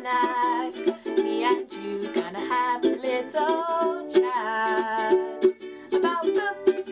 snack. Me and you gonna have a little chat about books.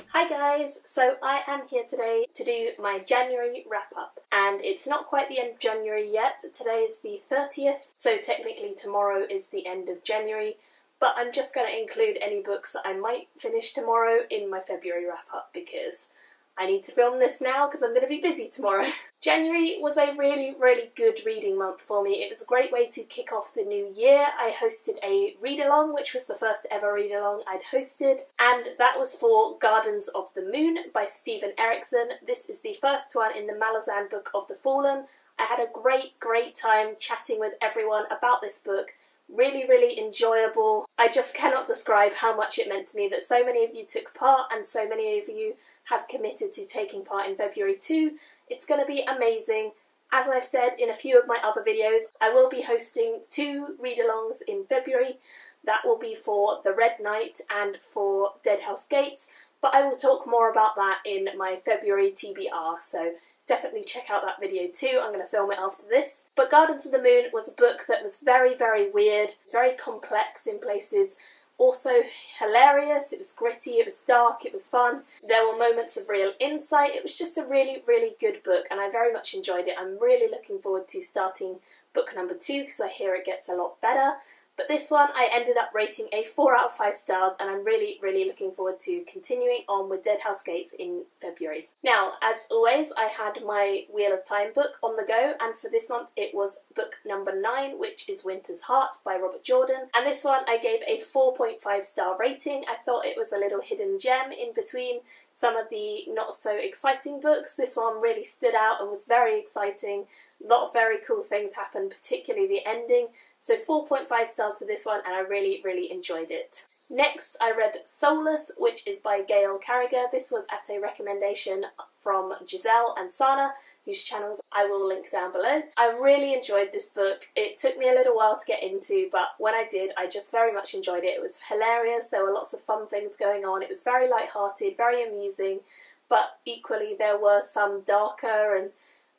Hi guys, so I am here today to do my January wrap up, and it's not quite the end of January yet. Today is the 30th, so technically tomorrow is the end of January, but I'm just going to include any books that I might finish tomorrow in my February wrap up because I need to film this now because I'm going to be busy tomorrow. January was a really good reading month for me. It was a great way to kick off the new year. I hosted a read-along, which was the first ever read-along I'd hosted, and that was for Gardens of the Moon by Stephen Erickson. This is the first one in the Malazan Book of the Fallen. I had a great time chatting with everyone about this book. Really enjoyable. I just cannot describe how much it meant to me that so many of you took part and so many of you have committed to taking part in February too. It's going to be amazing. As I've said in a few of my other videos, I will be hosting 2 read-alongs in February. That will be for The Red Knight and for Deadhouse Gates, but I will talk more about that in my February TBR, so definitely check out that video too. I'm going to film it after this. But Gardens of the Moon was a book that was very weird. It's very complex in places. Also hilarious, it was gritty, it was dark, it was fun. There were moments of real insight. It was just a really good book and I very much enjoyed it. I'm really looking forward to starting book number 2 because I hear it gets a lot better. But this one I ended up rating a 4 out of 5 stars and I'm really looking forward to continuing on with Deadhouse Gates in February. Now, as always, I had my Wheel of Time book on the go, and for this month it was book number 9, which is Winter's Heart by Robert Jordan. And this one I gave a 4.5 star rating. I thought it was a little hidden gem in between some of the not so exciting books. This one really stood out and was very exciting. A lot of very cool things happened, particularly the ending. So 4.5 stars for this one, and I really enjoyed it. Next, I read Soulless, which is by Gail Carriger. This was at a recommendation from Giselle and Sana, whose channels I will link down below. I really enjoyed this book. It took me a little while to get into, but when I did, I just very much enjoyed it. It was hilarious. There were lots of fun things going on. It was very light-hearted, very amusing, but equally there were some darker and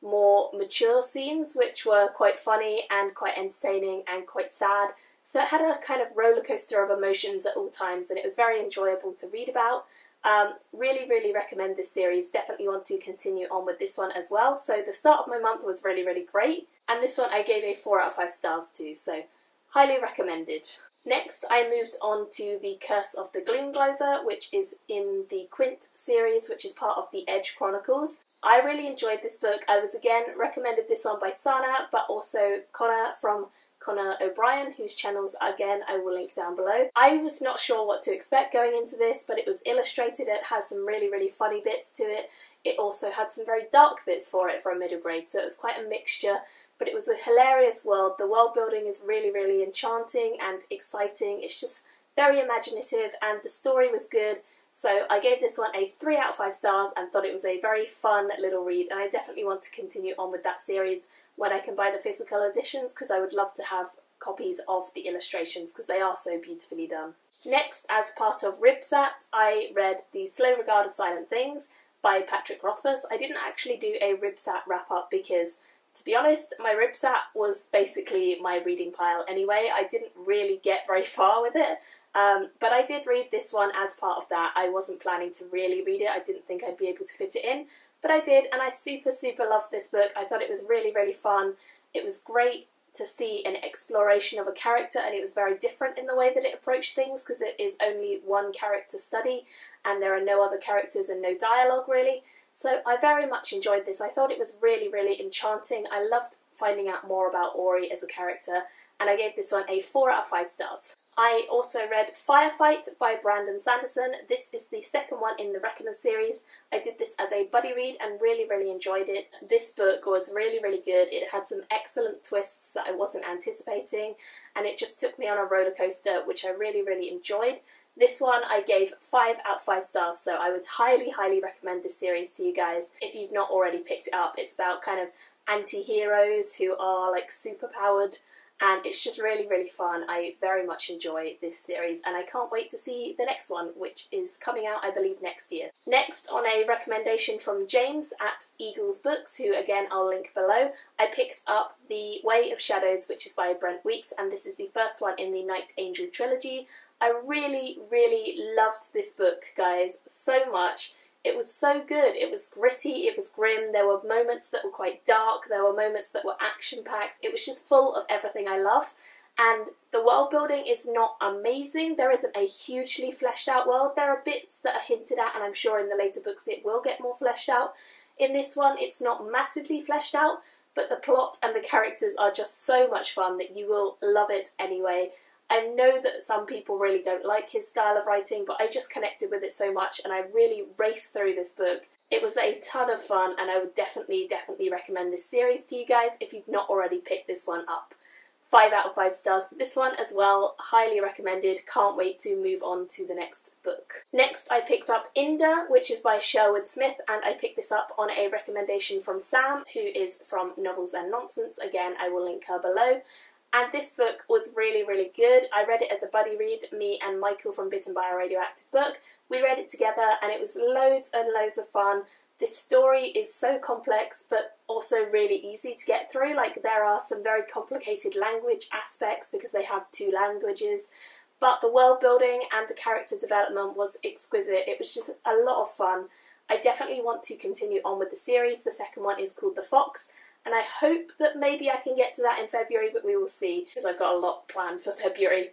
more mature scenes which were quite funny and quite entertaining and quite sad. So it had a kind of roller coaster of emotions at all times and it was very enjoyable to read about. Really recommend this series. Definitely want to continue on with this one as well. So the start of my month was really great, and this one I gave a 4 out of 5 stars to, so highly recommended. Next, I moved on to The Curse of the Gloomgloser, which is in the Quint series, which is part of the Edge Chronicles. I really enjoyed this book. I was again recommended this one by Sana, but also Connor from Connor O'Brien, whose channels again I will link down below. I was not sure what to expect going into this, but it was illustrated. It has some really funny bits to it. It also had some very dark bits for it for a middle grade, so it was quite a mixture. But it was a hilarious world. The world building is really enchanting and exciting. It's just very imaginative and the story was good. So I gave this one a 3 out of 5 stars and thought it was a very fun little read, and I definitely want to continue on with that series when I can buy the physical editions because I would love to have copies of the illustrations because they are so beautifully done. Next, as part of Ribsat, I read The Slow Regard of Silent Things by Patrick Rothfuss. I didn't actually do a Ribsat wrap-up because, to be honest, my Ribsat was basically my reading pile anyway. I didn't really get very far with it. But I did read this one as part of that. I wasn't planning to really read it. I didn't think I'd be able to fit it in, but I did, and I super loved this book. I thought it was really fun. It was great to see an exploration of a character, and it was very different in the way that it approached things because it is only one character study and there are no other characters and no dialogue really. So I very much enjoyed this. I thought it was really enchanting. I loved finding out more about Ori as a character, and I gave this one a 4 out of 5 stars. I also read Firefight by Brandon Sanderson. This is the second one in the Reckoner series. I did this as a buddy read and really enjoyed it. This book was really good. It had some excellent twists that I wasn't anticipating, and it just took me on a roller coaster, which I really enjoyed. This one I gave 5 out of 5 stars, so I would highly recommend this series to you guys if you've not already picked it up. It's about kind of anti-heroes who are like super powered and it's just really, really fun. I very much enjoy this series, and I can't wait to see the next one, which is coming out, I believe, next year. Next, on a recommendation from James at Eagles Books, who again I'll link below, I picked up The Way of Shadows, which is by Brent Weeks, and this is the first one in the Night Angel trilogy. I really, really loved this book, guys, so much. It was so good. It was gritty, it was grim, there were moments that were quite dark, there were moments that were action-packed. It was just full of everything I love, and the world building is not amazing. There isn't a hugely fleshed out world. There are bits that are hinted at, and I'm sure in the later books it will get more fleshed out. In this one it's not massively fleshed out, but the plot and the characters are just so much fun that you will love it anyway. I know that some people really don't like his style of writing, but I just connected with it so much and I really raced through this book. It was a ton of fun, and I would definitely recommend this series to you guys if you've not already picked this one up. 5 out of 5 stars for this one as well, highly recommended, can't wait to move on to the next book. Next I picked up Inda, which is by Sherwood Smith, and I picked this up on a recommendation from Sam, who is from Novels and Nonsense. Again, I will link her below. And this book was really, really good. I read it as a buddy read, me and Michael from Bitten by a Radioactive Book. We read it together and it was loads and loads of fun. This story is so complex but also really easy to get through. Like, there are some very complicated language aspects because they have 2 languages, but the world building and the character development was exquisite. It was just a lot of fun. I definitely want to continue on with the series. The second one is called The Fox, and I hope that maybe I can get to that in February, but we will see, because I've got a lot planned for February.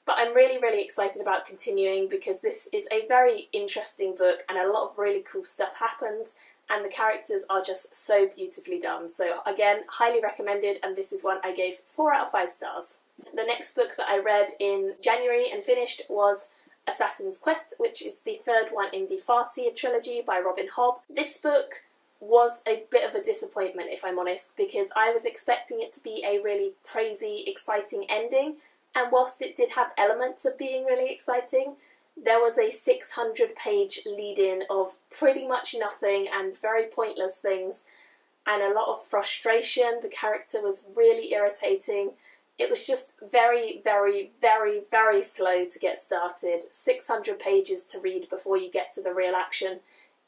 But I'm really, really excited about continuing because this is a very interesting book and a lot of really cool stuff happens and the characters are just so beautifully done. So again, highly recommended, and this is one I gave 4 out of 5 stars. The next book that I read in January and finished was Assassin's Quest, which is the 3rd one in the Farseer trilogy by Robin Hobb. This book was a bit of a disappointment, if I'm honest, because I was expecting it to be a really crazy, exciting ending, and whilst it did have elements of being really exciting, there was a 600-page lead-in of pretty much nothing and very pointless things, and a lot of frustration. The character was really irritating. It was just very, very, very, very slow to get started. 600 pages to read before you get to the real action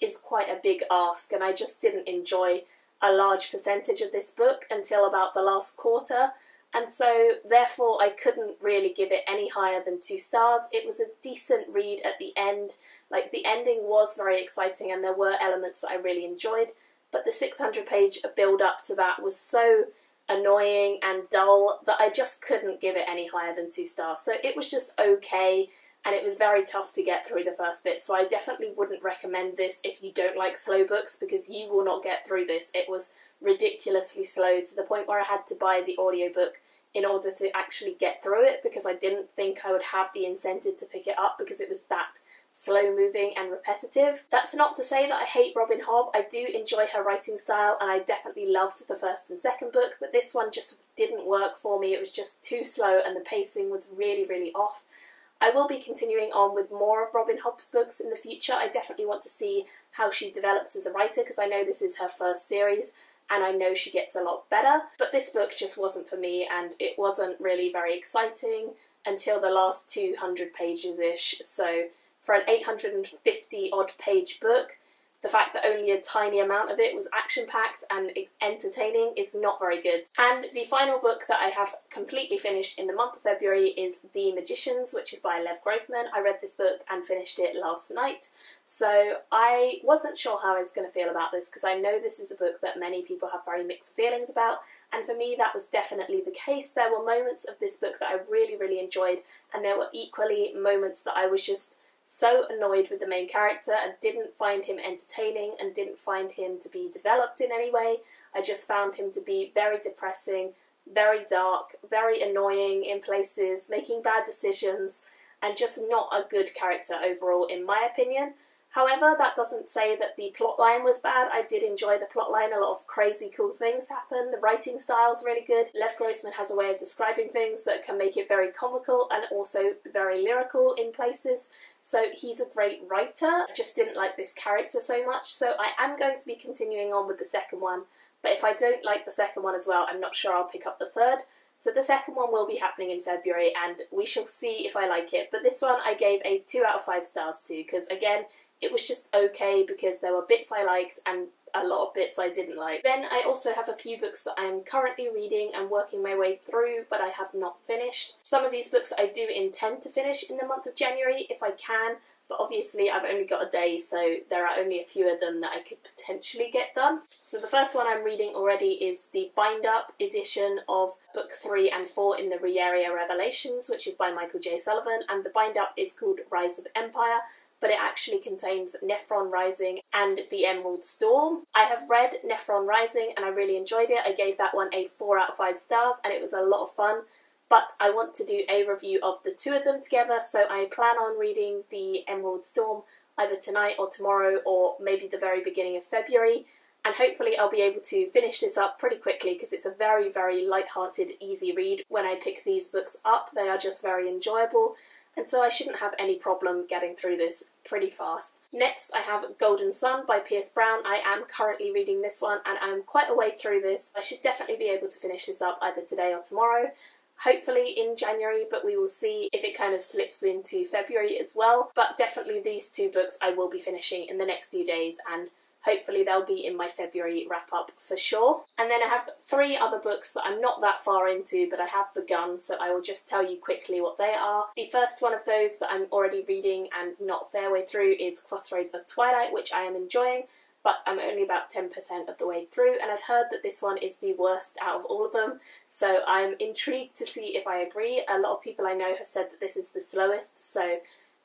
is quite a big ask, and I just didn't enjoy a large percentage of this book until about the last quarter, and so therefore I couldn't really give it any higher than 2 stars. It was a decent read at the end. Like, the ending was very exciting and there were elements that I really enjoyed, but the 600-page build up to that was so annoying and dull that I just couldn't give it any higher than 2 stars. So it was just okay, and it was very tough to get through the first bit, so I definitely wouldn't recommend this if you don't like slow books, because you will not get through this. It was ridiculously slow to the point where I had to buy the audiobook in order to actually get through it, because I didn't think I would have the incentive to pick it up because it was that slow moving and repetitive. That's not to say that I hate Robin Hobb. I do enjoy her writing style and I definitely loved the first and second book, but this one just didn't work for me. It was just too slow and the pacing was really, really off. I will be continuing on with more of Robin Hobb's books in the future. I definitely want to see how she develops as a writer, because I know this is her first series and I know she gets a lot better. But this book just wasn't for me, and it wasn't really very exciting until the last 200 pages-ish. So for an 850 odd page book, the fact that only a tiny amount of it was action-packed and entertaining is not very good. And the final book that I have completely finished in the month of February is The Magicians, which is by Lev Grossman. I read this book and finished it last night, so I wasn't sure how I was going to feel about this, because I know this is a book that many people have very mixed feelings about, and for me that was definitely the case. There were moments of this book that I really, really enjoyed, and there were equally moments that I was just so annoyed with the main character and didn't find him entertaining and didn't find him to be developed in any way. I just found him to be very depressing, very dark, very annoying in places, making bad decisions, and just not a good character overall in my opinion. However, that doesn't say that the plotline was bad. I did enjoy the plotline. A lot of crazy cool things happen. The writing style is really good. Lev Grossman has a way of describing things that can make it very comical and also very lyrical in places. So he's a great writer. I just didn't like this character so much, so I am going to be continuing on with the second one, but if I don't like the second one as well, I'm not sure I'll pick up the third. So the second one will be happening in February and we shall see if I like it. But this one I gave a 2 out of 5 stars to because, again, it was just okay because there were bits I liked and a lot of bits I didn't like. Then I also have a few books that I'm currently reading and working my way through, but I have not finished. Some of these books I do intend to finish in the month of January if I can, but obviously I've only got a day, so there are only a few of them that I could potentially get done. So the first one I'm reading already is the bind-up edition of book 3 and 4 in the Rieria Revelations, which is by Michael J. Sullivan, and the bind-up is called Rise of Empire, but it actually contains Nephron Rising and The Emerald Storm. I have read Nephron Rising and I really enjoyed it. I gave that one a 4 out of 5 stars and it was a lot of fun, but I want to do a review of the two of them together, so I plan on reading The Emerald Storm either tonight or tomorrow or maybe the very beginning of February, and hopefully I'll be able to finish this up pretty quickly because it's a very, very light-hearted, easy read. When I pick these books up, they are just very enjoyable, and so I shouldn't have any problem getting through this pretty fast. Next I have Golden Sun by Pierce Brown. I am currently reading this one and I'm quite a way through this. I should definitely be able to finish this up either today or tomorrow. Hopefully in January, but we will see if it kind of slips into February as well. But definitely these two books I will be finishing in the next few days and hopefully they'll be in my February wrap-up for sure. And then I have 3 other books that I'm not that far into, but I have begun, so I will just tell you quickly what they are. The first one of those that I'm already reading and not a fair way through is Crossroads of Twilight, which I am enjoying, but I'm only about 10% of the way through, and I've heard that this one is the worst out of all of them, so I'm intrigued to see if I agree. A lot of people I know have said that this is the slowest, so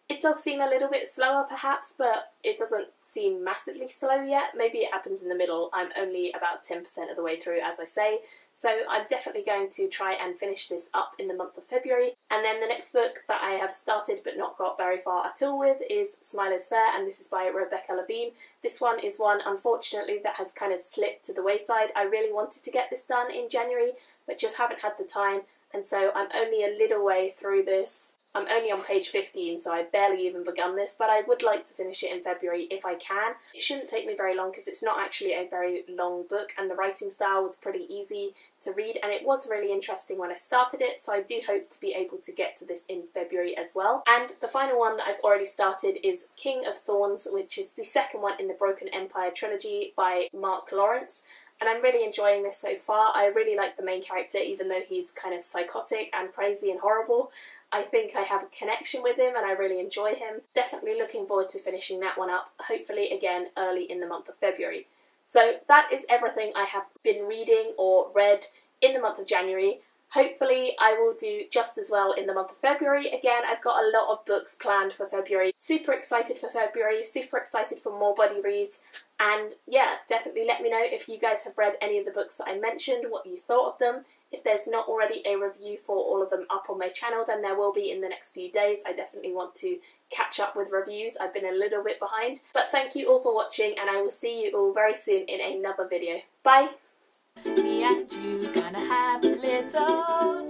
it does seem a little bit slower perhaps, but it doesn't seem massively slow yet. Maybe it happens in the middle. I'm only about 10% of the way through, as I say, so I'm definitely going to try and finish this up in the month of February. And then the next book that I have started but not got very far at all with is Smile is Fair, and this is by Rebecca Levine. This one is one, unfortunately, that has kind of slipped to the wayside. I really wanted to get this done in January, but just haven't had the time, and so I'm only a little way through this. I'm only on page 15, so I've barely even begun this, but I would like to finish it in February if I can. It shouldn't take me very long because it's not actually a very long book, and the writing style was pretty easy to read, and it was really interesting when I started it, so I do hope to be able to get to this in February as well. And the final one that I've already started is King of Thorns, which is the second one in the Broken Empire trilogy by Mark Lawrence. And I'm really enjoying this so far. I really like the main character, even though he's kind of psychotic and crazy and horrible. I think I have a connection with him and I really enjoy him. Definitely looking forward to finishing that one up, hopefully again early in the month of February. So that is everything I have been reading or read in the month of January. Hopefully I will do just as well in the month of February. Again, I've got a lot of books planned for February. Super excited for February, super excited for more buddy reads. And yeah, definitely let me know if you guys have read any of the books that I mentioned, what you thought of them. If there's not already a review for all of them up on my channel, then there will be in the next few days. I definitely want to catch up with reviews. I've been a little bit behind. But thank you all for watching, and I will see you all very soon in another video. Bye! Me and you gonna have a little